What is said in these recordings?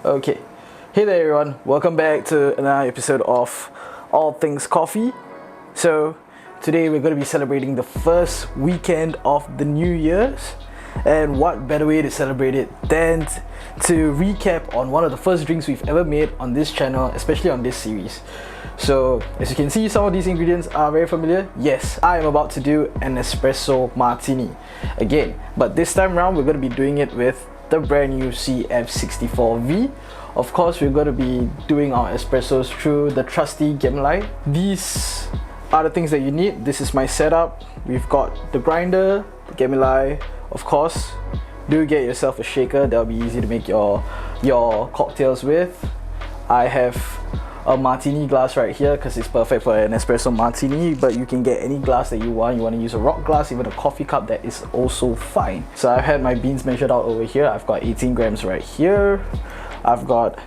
Okay, hey there everyone, welcome back to another episode of All Things Coffee. So today we're going to be celebrating the first weekend of the New Year's, and what better way to celebrate it than to recap on one of the first drinks we've ever made on this channel, especially on this series. So as you can see, some of these ingredients are very familiar. Yes, I am about to do an Espresso Martini again, but this time around we're going to be doing it with the brand new CF64V. Of course, we're going to be doing our espressos through the trusty Gemilai. These are the things that you need. This is my setup. We've got the grinder, the Gemilai. Of course, do get yourself a shaker. That'll be easy to make your cocktails with. I have a martini glass right here because it's perfect for an espresso martini, but you can get any glass that you want. You want to use a rock glass, even a coffee cup, that is also fine. So I've had my beans measured out over here. I've got 18 grams right here. I've got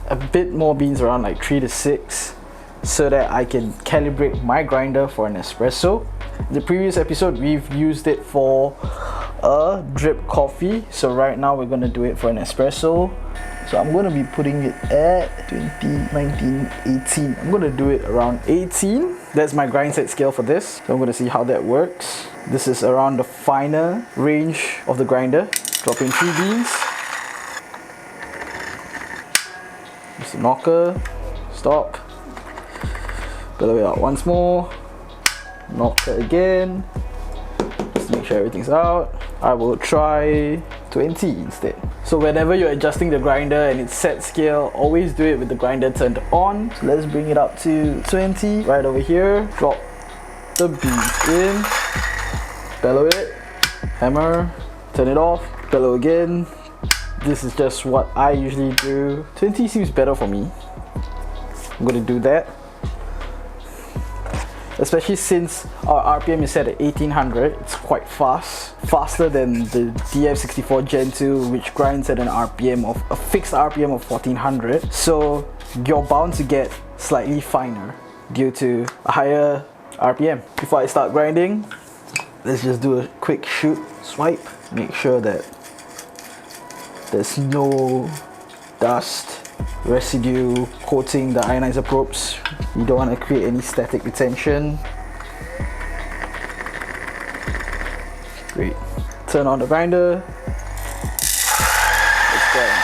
a bit more beans, around like 3 to 6, so that I can calibrate my grinder for an espresso. In the previous episode, we've used it for a drip coffee, so right now we're going to do it for an espresso. So I'm going to be putting it at 20, 19, 18. I'm going to do it around 18. That's my grind set scale for this. So I'm going to see how that works. This is around the finer range of the grinder. Drop in 3 beans. Just a knocker. Stop. Bellow it out once more. Knocker again. Just make sure everything's out. I will try 20 instead. So whenever you're adjusting the grinder and it's set scale, always do it with the grinder turned on. So let's bring it up to 20 right over here. Drop the beans in, bellow it, hammer, turn it off, bellow again. This is just what I usually do. 20 seems better for me. I'm gonna do that, especially since our RPM is set at 1800. It's quite fast, faster than the DF64 Gen 2, which grinds at an RPM of a fixed RPM of 1400. So you're bound to get slightly finer due to a higher RPM. Before I start grinding, let's just do a quick shoot swipe. Make sure that there's no dust, residue coating the ionizer probes. You don't want to create any static retention. Great. Turn on the grinder. Let's grind.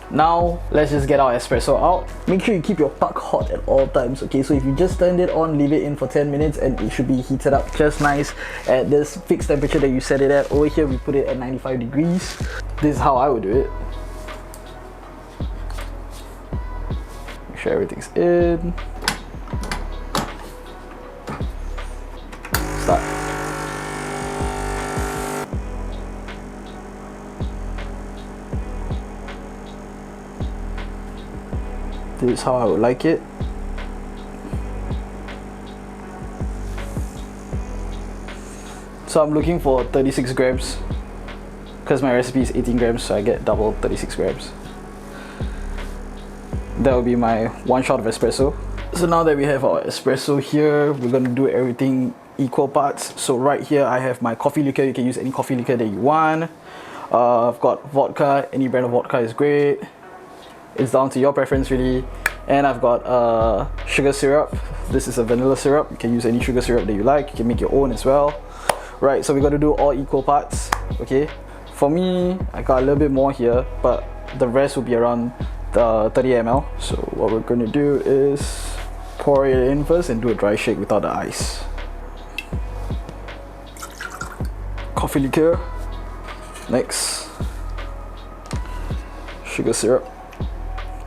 Now let's just get our espresso out. Make sure you keep your puck hot at all times, okay? So if you just turned it on, leave it in for 10 minutes and it should be heated up just nice at this fixed temperature that you set it at. Over here we put it at 95 degrees. This is how I would do it. Make sure everything's in. Start. This is how I would like it. So I'm looking for 36 grams because my recipe is 18 grams, so I get double 36 grams. That will be my one shot of espresso. So now that we have our espresso here, we're going to do everything equal parts. So right here I have my coffee liqueur. You can use any coffee liqueur that you want. I've got vodka. Any brand of vodka is great. It's down to your preference really. And I've got sugar syrup. This is a vanilla syrup. You can use any sugar syrup that you like. You can make your own as well. Right, so we're going to do all equal parts, okay? For me, I got a little bit more here, but the rest will be around the 30 ml. So what we're going to do is pour it in first and do a dry shake without the ice. Coffee liqueur. Next, sugar syrup.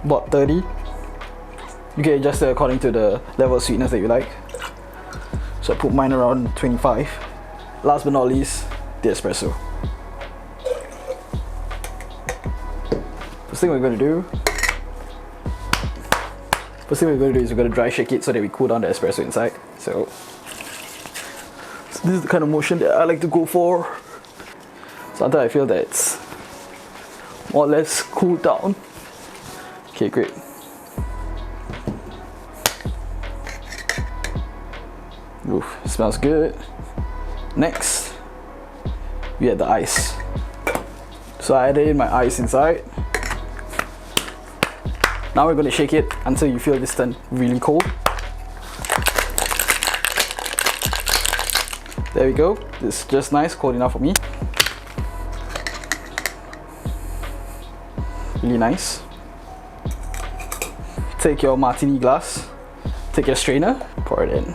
About 30. You can adjust it according to the level of sweetness that you like. So I put mine around 25. Last but not least, the espresso. First thing we're going to do is we're going to dry shake it so that we cool down the espresso inside. So this is the kind of motion that I like to go for. So until I feel that it's more or less cooled down. Okay, great. Oof, smells good. Next, we add the ice. So I added in my ice inside. Now we're going to shake it until you feel this turn really cold. There we go. It's just nice, cold enough for me. Really nice. Take your martini glass, take your strainer, pour it in.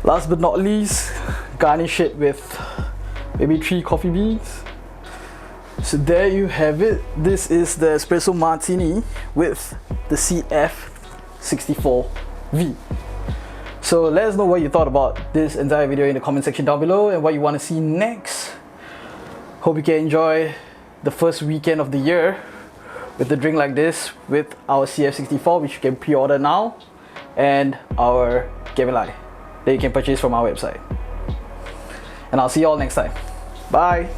Last but not least, garnish it with maybe 3 coffee beans. So there you have it. This is the Espresso Martini with the CF64V. So let us know what you thought about this entire video in the comment section down below and what you want to see next. Hope you can enjoy the first weekend of the year with a drink like this with our CF64, which you can pre-order now, and our Gemilai that you can purchase from our website. And I'll see you all next time. Bye!